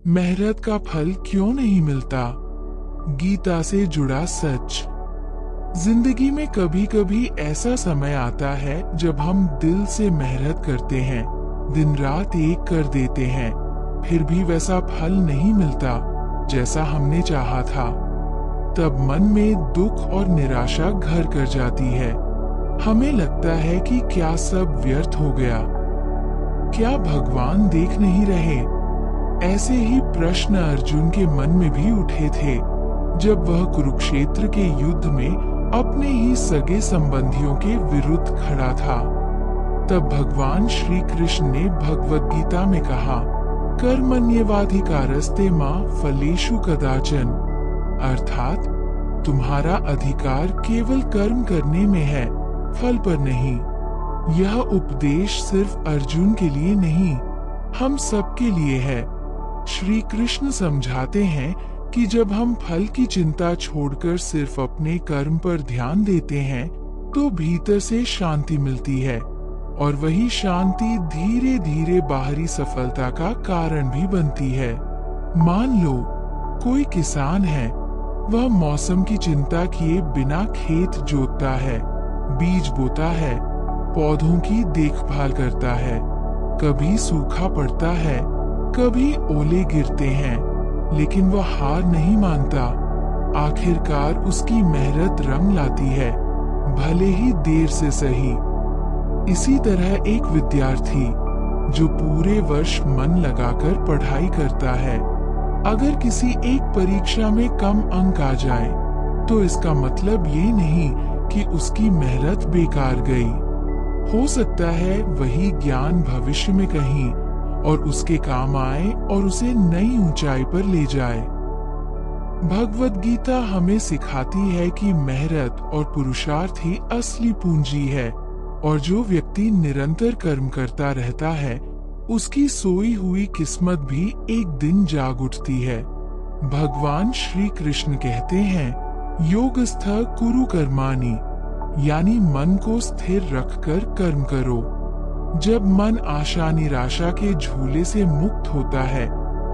मेहनत का फल क्यों नहीं मिलता? गीता से जुड़ा सच। जिंदगी में कभी कभी ऐसा समय आता है जब हम दिल से मेहनत करते हैं, दिन रात एक कर देते हैं, फिर भी वैसा फल नहीं मिलता जैसा हमने चाहा था। तब मन में दुख और निराशा घर कर जाती है। हमें लगता है कि क्या सब व्यर्थ हो गया? क्या भगवान देख नहीं रहे? ऐसे ही प्रश्न अर्जुन के मन में भी उठे थे जब वह कुरुक्षेत्र के युद्ध में अपने ही सगे संबंधियों के विरुद्ध खड़ा था। तब भगवान श्री कृष्ण ने भगवत गीता में कहा, कर्मण्येवाधिकारस्ते मा फलेषु कदाचन, अर्थात तुम्हारा अधिकार केवल कर्म करने में है, फल पर नहीं। यह उपदेश सिर्फ अर्जुन के लिए नहीं, हम सबके लिए है। श्री कृष्ण समझाते हैं कि जब हम फल की चिंता छोड़कर सिर्फ अपने कर्म पर ध्यान देते हैं तो भीतर से शांति मिलती है, और वही शांति धीरे धीरे बाहरी सफलता का कारण भी बनती है। मान लो कोई किसान है, वह मौसम की चिंता किए बिना खेत जोतता है, बीज बोता है, पौधों की देखभाल करता है। कभी सूखा पड़ता है, कभी ओले गिरते हैं, लेकिन वह हार नहीं मानता। आखिरकार उसकी मेहनत रंग लाती है, भले ही देर से सही। इसी तरह एक विद्यार्थी जो पूरे वर्ष मन लगाकर पढ़ाई करता है, अगर किसी एक परीक्षा में कम अंक आ जाए तो इसका मतलब ये नहीं कि उसकी मेहनत बेकार गई। हो सकता है वही ज्ञान भविष्य में कहीं और उसके काम आए और उसे नई ऊंचाई पर ले जाए। भगवत गीता हमें सिखाती है कि मेहनत और पुरुषार्थ ही असली पूंजी है, और जो व्यक्ति निरंतर कर्म करता रहता है उसकी सोई हुई किस्मत भी एक दिन जाग उठती है। भगवान श्री कृष्ण कहते हैं, योगस्थ कुरु कर्माणि, यानी मन को स्थिर रखकर कर्म करो। जब मन आशा निराशा के झूले से मुक्त होता है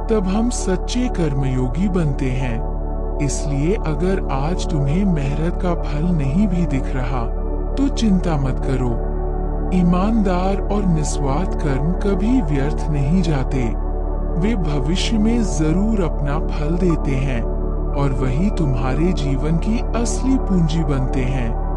तब हम सच्चे कर्मयोगी बनते हैं। इसलिए अगर आज तुम्हें मेहनत का फल नहीं भी दिख रहा तो चिंता मत करो। ईमानदार और निस्वार्थ कर्म कभी व्यर्थ नहीं जाते, वे भविष्य में जरूर अपना फल देते हैं, और वही तुम्हारे जीवन की असली पूंजी बनते हैं।